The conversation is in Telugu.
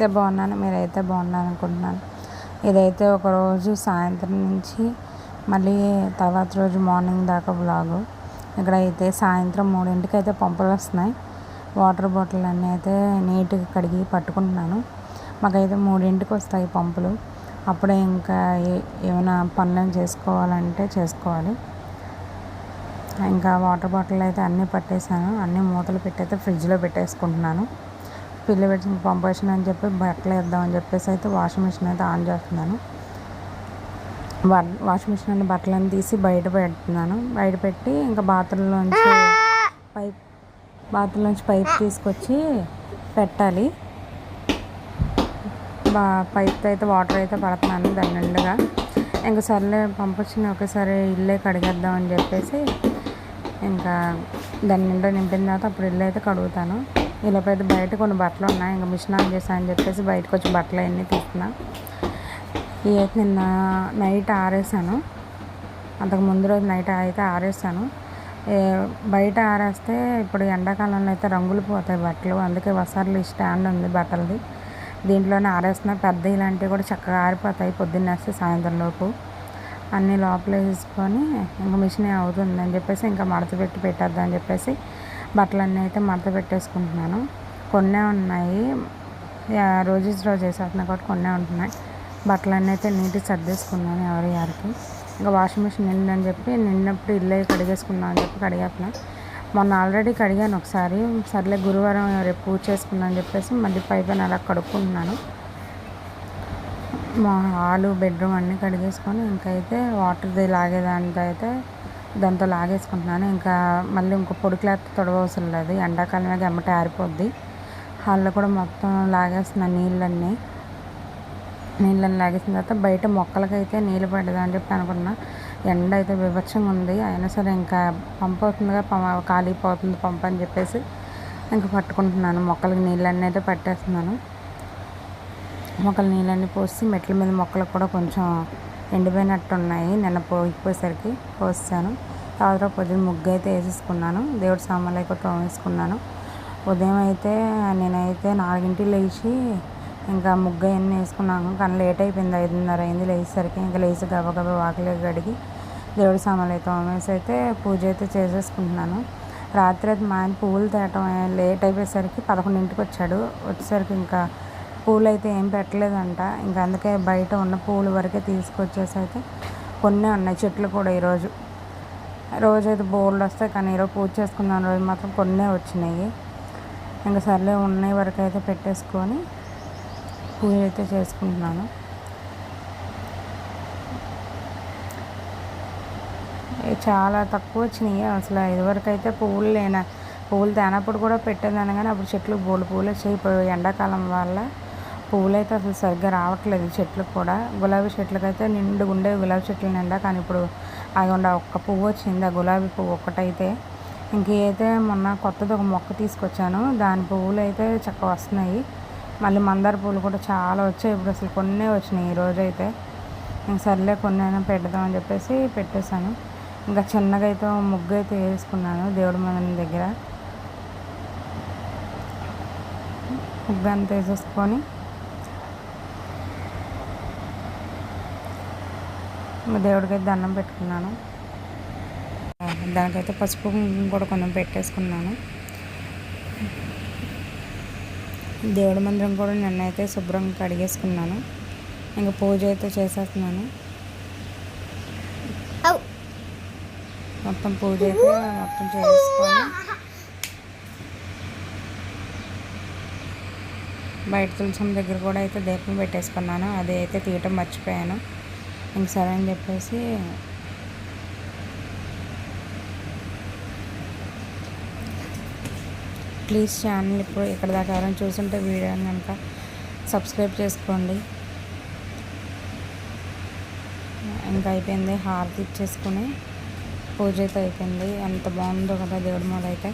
నేనైతే బాగున్నాను, మీరైతే బాగున్నారు అనుకుంటున్నాను. ఇదైతే ఒకరోజు సాయంత్రం నుంచి మళ్ళీ తర్వాత రోజు మార్నింగ్ దాకా వ్లాగు. ఇక్కడైతే సాయంత్రం 3ంటికి అయితే పంపులు వస్తున్నాయి. వాటర్ బాటిల్ అన్నీ అయితే నీట్గా కడిగి పట్టుకుంటున్నాను. మాకైతే 3ంటికి వస్తాయి పంపులు. అప్పుడే ఇంకా ఏమైనా పనులను చేసుకోవాలంటే చేసుకోవాలి. ఇంకా వాటర్ బాటిల్ అయితే అన్నీ పట్టేశాను. అన్నీ మూతలు పెట్టయితే ఫ్రిడ్జ్లో పెట్టేసుకుంటున్నాను. పిల్లి పెట్టిన పంపు వచ్చిందని చెప్పి బట్టలు వేద్దామని చెప్పేసి అయితే వాషింగ్ మిషన్ అయితే ఆన్ చేస్తున్నాను. వాషింగ్ మిషన్ అన్ని బట్టలన్నీ తీసి బయట పెడుతున్నాను. బయట పెట్టి ఇంకా బాత్రూంలోంచి పైప్ తీసుకొచ్చి పెట్టాలి. పైప్తో అయితే వాటర్ అయితే పడుతున్నాను దాని నిండుగా. ఇంకా సర్లే పంపు వచ్చిన ఒకేసారి ఇల్లే కడిగేద్దామని చెప్పేసి ఇంకా దాని నిండా నింపిన తర్వాత అప్పుడు ఇల్లు అయితే కడుగుతాను. ఇలాపై అయితే బయట కొన్ని బట్టలు ఉన్నాయి. ఇంకా మిషన్ ఆన్ చేశాను అని చెప్పేసి బయటకు వచ్చి బట్టలు అవన్నీ తీస్తున్నా. ఇవి అయితే నిన్న నైట్ ఆరేసాను. అంతకు ముందు రోజు నైట్ అయితే ఆరేసాను. బయట ఆరేస్తే ఇప్పుడు ఎండాకాలంలో అయితే రంగులు పోతాయి బట్టలు. అందుకే వసార్లు స్టాండ్ ఉంది బట్టలది, దీంట్లోనే ఆరేస్తున్నా. పెద్ద ఇలాంటివి కూడా చక్కగా ఆరిపోతాయి పొద్దున్నేస్తే సాయంత్రం లోపు. అన్నీ లోపల వేసుకొని ఇంకా మిషన్ అవుతుందని చెప్పేసి ఇంకా మడత పెట్టి పెట్టేద్దామని చెప్పేసి బట్టలన్నీ అయితే మడత పెట్టేసుకుంటున్నాను. కొన్నే ఉన్నాయి, రోజు వేసేస్తున్నాయి కాబట్టి కొన్నే ఉంటున్నాయి. బట్టలన్నీ అయితే నీట్గా సర్దేసుకున్నాను ఎవరి యారికి. ఇంకా వాషింగ్ మిషన్ నిండని చెప్పి నిన్నప్పుడు ఇల్లు కడిగేసుకున్నాను అని చెప్పి కడిగేస్తున్నా. మొన్న ఆల్రెడీ కడిగాను ఒకసారి. సర్లే గురువారం రేపు పూజ చేసుకున్నాను అని చెప్పేసి మళ్ళీ పైన అలా కడుక్కుంటున్నాను. మా హాలు బెడ్రూమ్ అన్నీ కడిగేసుకొని ఇంకైతే వాటర్ది లాగేదాంతో అయితే దాంతో లాగేసుకుంటున్నాను. ఇంకా మళ్ళీ ఇంకో పొడి క్లాత్ తొడవవసరం లేదు, ఎండాకాలమే గమ్మట ఆరిపోద్ది. హాల్లో కూడా మొత్తం లాగేస్తున్నాను నీళ్ళన్నీ లాగేసిన తర్వాత బయట మొక్కలకైతే నీళ్ళు పడదని చెప్పి అనుకున్నా. ఎండ అయితే వివక్షంగా ఉంది, అయినా సరే ఇంకా పంపు అవుతుందిగా కాలిపోతుంది పంపు అని చెప్పేసి ఇంకా పట్టుకుంటున్నాను. మొక్కలకి నీళ్ళన్నీ అయితే పట్టేస్తున్నాను. మొక్కలు నీళ్ళన్నీ పోసి మెట్ల మీద మొక్కలకు కూడా కొంచెం ఎండిపోయినట్టు ఉన్నాయి. నిన్న పోయిపోయేసరికి పోసాను. తర్వాత పొద్దున్న ముగ్గు అయితే వేసేసుకున్నాను. దేవుడి సామాన్లు అయితే తోమేసుకున్నాను. ఉదయం అయితే నేనైతే 4ంటికి లేచి ఇంకా ముగ్గు అవన్నీ వేసుకున్నాను. కానీ లేట్ అయిపోయింది, 5:30 అయింది లేచేసరికి. ఇంకా లేచి గబగబా వాకిలి కడిగి దేవుడి సామాన్లు అయితే తోమేసి అయితే పూజ అయితే చేసేసుకుంటున్నాను. రాత్రి అయితే మా ఆయన పువ్వులు తేవటం లేట్ అయిపోయేసరికి 11ంటికి వచ్చాడు. వచ్చేసరికి ఇంకా పూలు అయితే ఏం పెట్టలేదంట. ఇంకా అందుకే బయట ఉన్న పూలు వరకే తీసుకొచ్చేసి అయితే కొన్ని ఉన్నాయి చెట్లు కూడా. రోజైతే బోర్లు వస్తాయి కానీ ఈరోజు పూజ చేసుకున్నాను రోజు మాత్రం కొన్నే వచ్చినాయి. ఇంకా సర్లే ఉన్నాయి వరకు అయితే పెట్టేసుకొని పూజ అయితే చేసుకుంటున్నాను. చాలా తక్కువ వచ్చినాయి అసలు. ఇదివరకు అయితే పువ్వులు తేనప్పుడు కూడా పెట్టేదాన్ని, కానీ అప్పుడు చెట్లు బోర్డు పూలు వచ్చేయిపోయాయి. ఎండాకాలం వల్ల పువ్వులు అయితే అసలు సరిగ్గా రావట్లేదు చెట్లు కూడా. గులాబీ చెట్లకైతే నిండుగా ఉండేవి గులాబీ చెట్లు నిండా, కానీ ఇప్పుడు అదిగోండి ఒక్క పువ్వు వచ్చింది, ఆ గులాబీ పువ్వు ఒక్కటైతే. ఇంకైతే మొన్న కొత్తది ఒక మొక్క తీసుకొచ్చాను, దాని పువ్వులు అయితే చక్కగా వస్తున్నాయి. మళ్ళీ మందార పువ్వులు కూడా చాలా వచ్చాయి. ఇప్పుడు అసలు కొన్నే వచ్చినాయి ఈరోజైతే. ఇంక సర్లే కొన్నైనా పెడదామని చెప్పేసి పెట్టేశాను. ఇంకా చిన్నగా అయితే ముగ్గు అయితే వేసుకున్నాను దేవుడి మందిరం దగ్గర. ముగ్గు అంతా వేసేసుకొని దేవుడికైతే దండం పెట్టుకున్నాను. దానికైతే పసుపు కూడా కొంచెం పెట్టేసుకున్నాను. దేవుడి మందిరం కూడా నిన్నైతే శుభ్రంగా కడిగేసుకున్నాను. ఇంకా పూజ అయితే చేసేస్తున్నాను. మొత్తం పూజ అయితే మొత్తం చేసుకొని బయట తులసం దగ్గర కూడా అయితే దీపం పెట్టేసుకున్నాను. అది అయితే తీయటం మర్చిపోయాను. ఇంక సరే అని చెప్పేసి ప్లీజ్ ఛానల్ ఇప్పుడు ఇక్కడ దాకా ఎవరైనా చూస్తుంటే వీడియోని కనుక సబ్స్క్రైబ్ చేసుకోండి. ఇంకా అయిపోయింది, హారతి ఇచ్చేసుకుని పూజ అయితే అయిపోయింది. ఎంత బాగుందో కదా దేవుడి మాల అయితే.